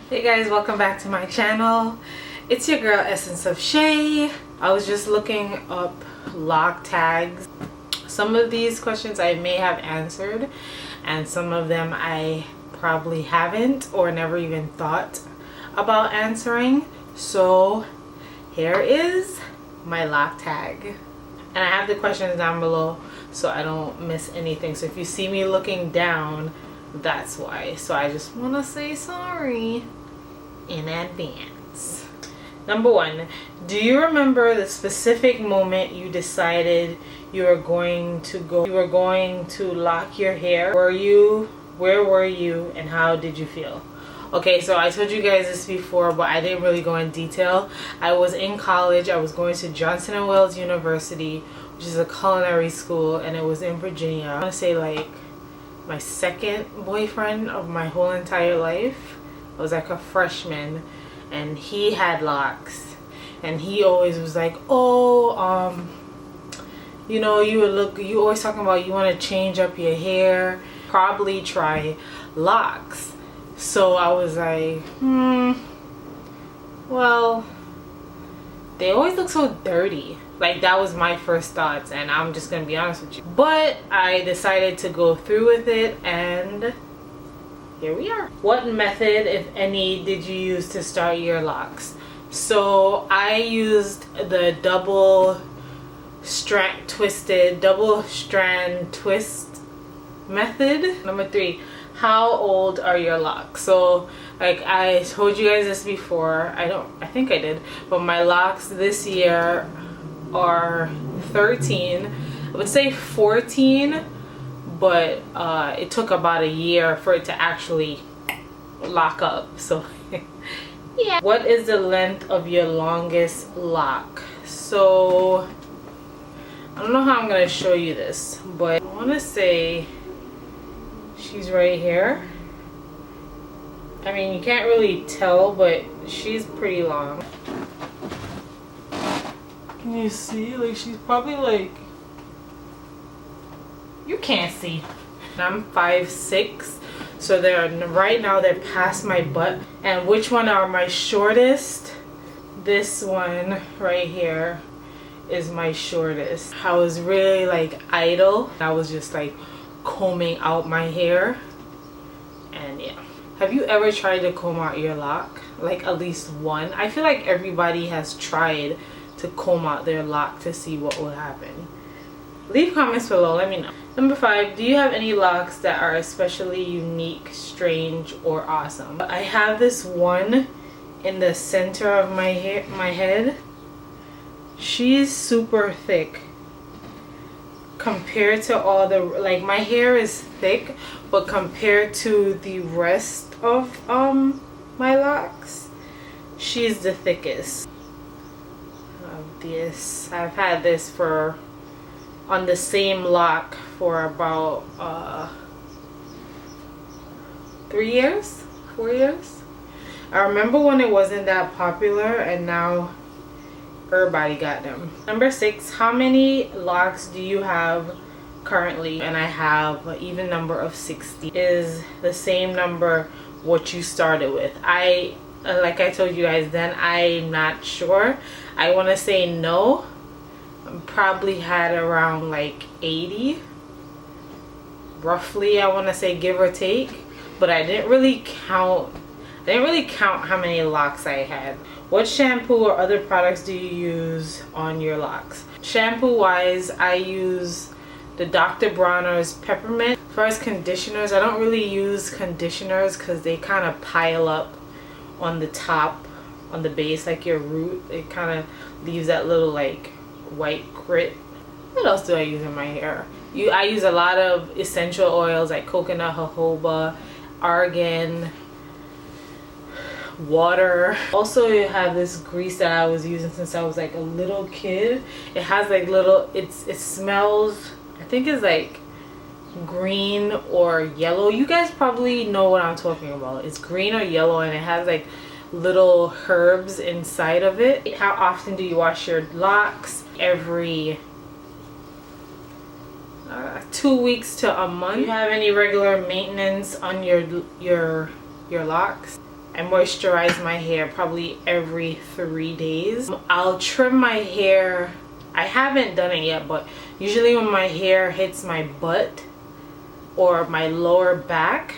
Hey guys, welcome back to my channel. It's your girl Essence of Shay. I was just looking up LOC tags. Some of these questions I may have answered and some of them I probably haven't or never even thought about answering. So here is my LOC tag. And I have the questions down below so I don't miss anything. So if you see me looking down, that's why. So I just want to say sorry in advance. Number one, do you remember the specific moment you decided you were going to lock your hair? Where were you and how did you feel? Okay, so I told you guys this before, but I didn't really go in detail. I was in college. I was going to Johnson & Wales University, which is a culinary school, and it was in Virginia. I want to say like my second boyfriend of my whole entire life. I was like a freshman and he had locks and he always was like, oh, you know, you always talking about you want to change up your hair, probably try locks. So I was like, well, they always look so dirty. Like, that was my first thoughts, and I'm just gonna be honest with you. But I decided to go through with it, and here we are. What method, if any, did you use to start your locks? So I used the double strand twist method. Number three, how old are your locks? So like I told you guys this before, I think I did, but my locks this year are 13. I would say 14, but it took about a year for it to actually lock up. So yeah. What is the length of your longest lock? So I don't know how I'm gonna show you this, but I want to say she's right here. I mean, you can't really tell, but she's pretty long. Can you see? Like, she's probably like, you can't see. I'm 5'6", so right now they're past my butt. And which one are my shortest? This one right here is my shortest. I was really like idle. I was just like combing out my hair, and yeah. Have you ever tried to comb out your lock? Like at least one? I feel like everybody has tried to comb out their lock to see what will happen. Leave comments below, let me know. Number 5, do you have any locks that are especially unique, strange, or awesome? I have this one in the center of my head. She's super thick compared to all the, like, my hair is thick, but compared to the rest of my locks, she's the thickest. This, I've had this on the same lock for about 3 years, 4 years. I remember when it wasn't that popular, and now everybody got them. Number 6, how many locks do you have currently? And I have an even number of 60. Is the same number what you started with? Like I told you guys then, I'm not sure. I want to say no. Probably had around like 80 roughly, I want to say, give or take, but I didn't really count how many locks I had. What shampoo or other products do you use on your locks? Shampoo wise, I use the Dr. Bronner's Peppermint. As far as conditioners, I don't really use conditioners because they kind of pile up on the top, on the base, like your root. It kind of leaves that little like white grit. What else do I use in my hair? I use a lot of essential oils like coconut, jojoba, argan, water. Also, you have this grease that I was using since I was like a little kid. It has like little, it smells, I think it's like green or yellow. You guys probably know what I'm talking about. It's green or yellow, and it has like little herbs inside of it. How often do you wash your locks? Every 2 weeks to a month. Do you have any regular maintenance on your locks? I moisturize my hair probably every 3 days. I'll trim my hair. I haven't done it yet, but usually when my hair hits my butt or my lower back,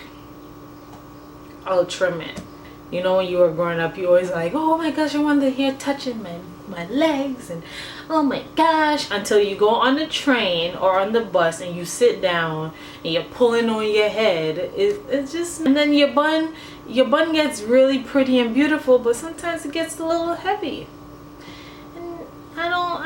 I'll trim it. You know, when you were growing up, you always like, oh my gosh, I want the hair touching my legs, and oh my gosh, until you go on the train or on the bus and you sit down and you're pulling on your head. It's just, and then your bun gets really pretty and beautiful, but sometimes it gets a little heavy. And I don't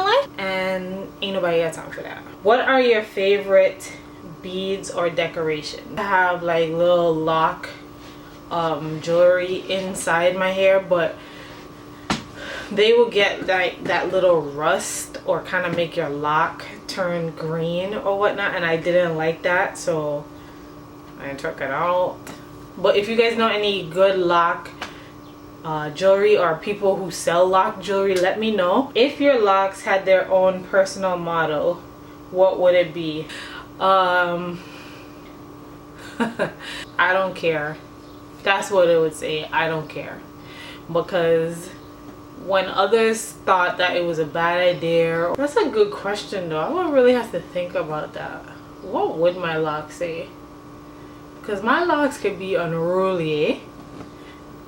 like it. And ain't nobody got time for that. What are your favorite beads or decorations? I have like little lock jewelry inside my hair, but they will get like that little rust or kind of make your lock turn green or whatnot, and I didn't like that, so I took it out. But if you guys know any good lock jewelry or people who sell lock jewelry, let me know. If your locks had their own personal motto, what would it be? I don't care. That's what it would say. I don't care. Because when others thought that it was a bad idea, that's a good question though. I would really have to think about that. What would my locks say? Because my locks could be unruly.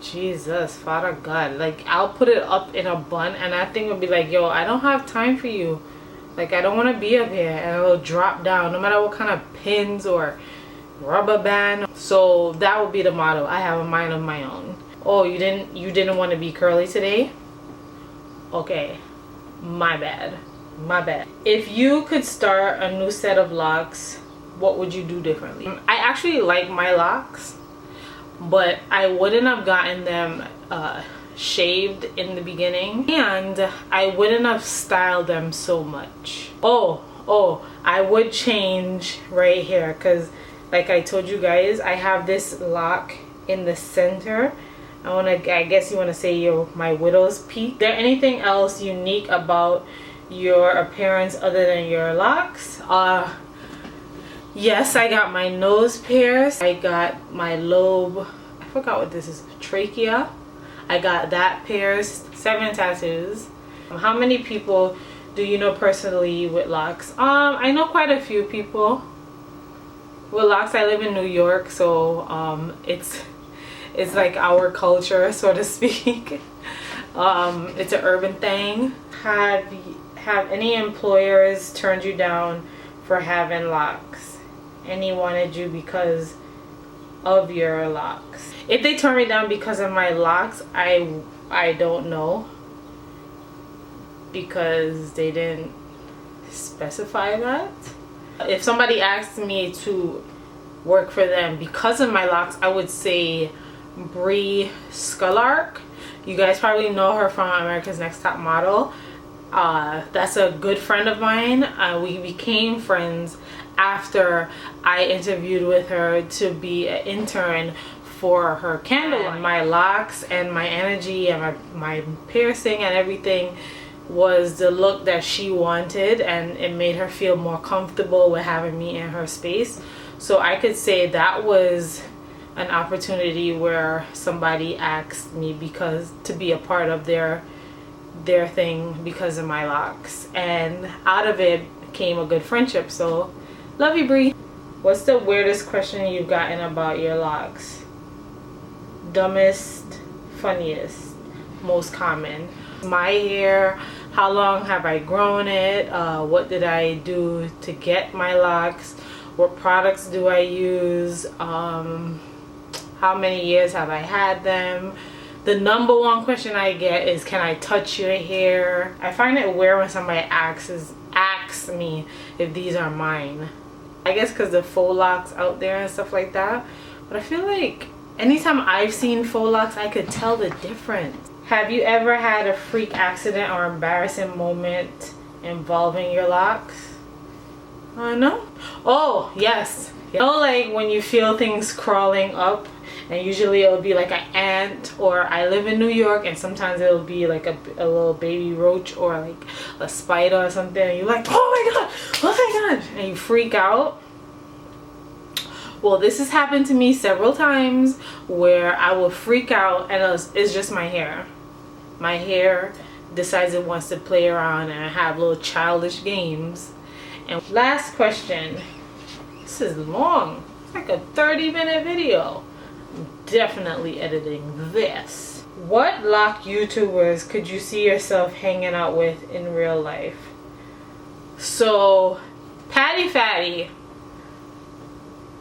Jesus, Father God. Like, I'll put it up in a bun and that thing would be like, yo, I don't have time for you. Like, I don't want to be up here. And it'll drop down no matter what kind of pins or rubber band. So that would be the motto. I have a mind of my own. Oh, you didn't want to be curly today? Okay, my bad. If you could start a new set of locks, what would you do differently? I actually like my locks, but I wouldn't have gotten them shaved in the beginning, and I wouldn't have styled them so much. Oh, I would change right here, because like I told you guys, I have this lock in the center. I guess you want to say my widow's peak. Is there anything else unique about your appearance other than your locks? Yes, I got my nose pierced. I got my lobe, I forgot what this is, trachea. I got that pierced. 7 tattoos. How many people do you know personally with locks? I know quite a few people with locks. I live in New York, so it's like our culture, so to speak. It's an urban thing. Have any employers turned you down for having locks? Any wanted you because of your locks? If they turn me down because of my locks, I don't know, because they didn't specify that. If somebody asked me to work for them because of my locks, I would say Brie Scullark. You guys probably know her from America's Next Top Model. That's a good friend of mine. We became friends after I interviewed with her to be an intern for her candle line. My locks and my energy and my piercing and everything was the look that she wanted, and it made her feel more comfortable with having me in her space. So I could say that was an opportunity where somebody asked me to be a part of their thing because of my locks, and out of it came a good friendship. So love you, Brie. What's the weirdest question you've gotten about your locks? Dumbest, funniest, most common. My hair, how long have I grown it? What did I do to get my locks? What products do I use? How many years have I had them? The number one question I get is, can I touch your hair? I find it weird when somebody asks me if these are mine. I guess because the faux locks out there and stuff like that. But I feel like anytime I've seen faux locks, I could tell the difference. Have you ever had a freak accident or embarrassing moment involving your locks? No? Oh, yes. You know, like when you feel things crawling up, and usually it'll be like an ant, or I live in New York and sometimes it'll be like a little baby roach or like a spider or something, and you're like, oh my god, and you freak out. Well, this has happened to me several times where I will freak out and it's just my hair. My hair decides it wants to play around and have little childish games. And last question. This is long. It's like a 30-minute video. I'm definitely editing this. What LOC YouTubers could you see yourself hanging out with in real life? So, Patty Fatty,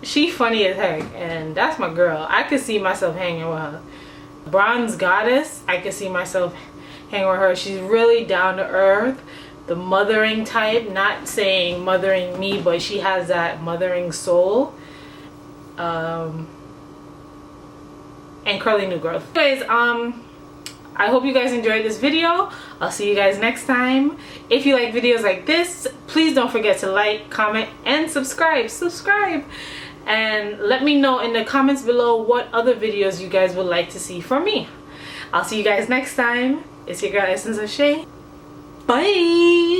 she funny as heck, and that's my girl. I could see myself hanging with her. Bronze Goddess, I could see myself hanging with her. She's really down to earth, the mothering type, not saying mothering me, but she has that mothering soul. And Curly New Growth. Anyways, I hope you guys enjoyed this video. I'll see you guys next time. If you like videos like this, please don't forget to like, comment, and subscribe. And let me know in the comments below what other videos you guys would like to see from me. I'll see you guys next time. It's your girl, EssenceofShay. Bye!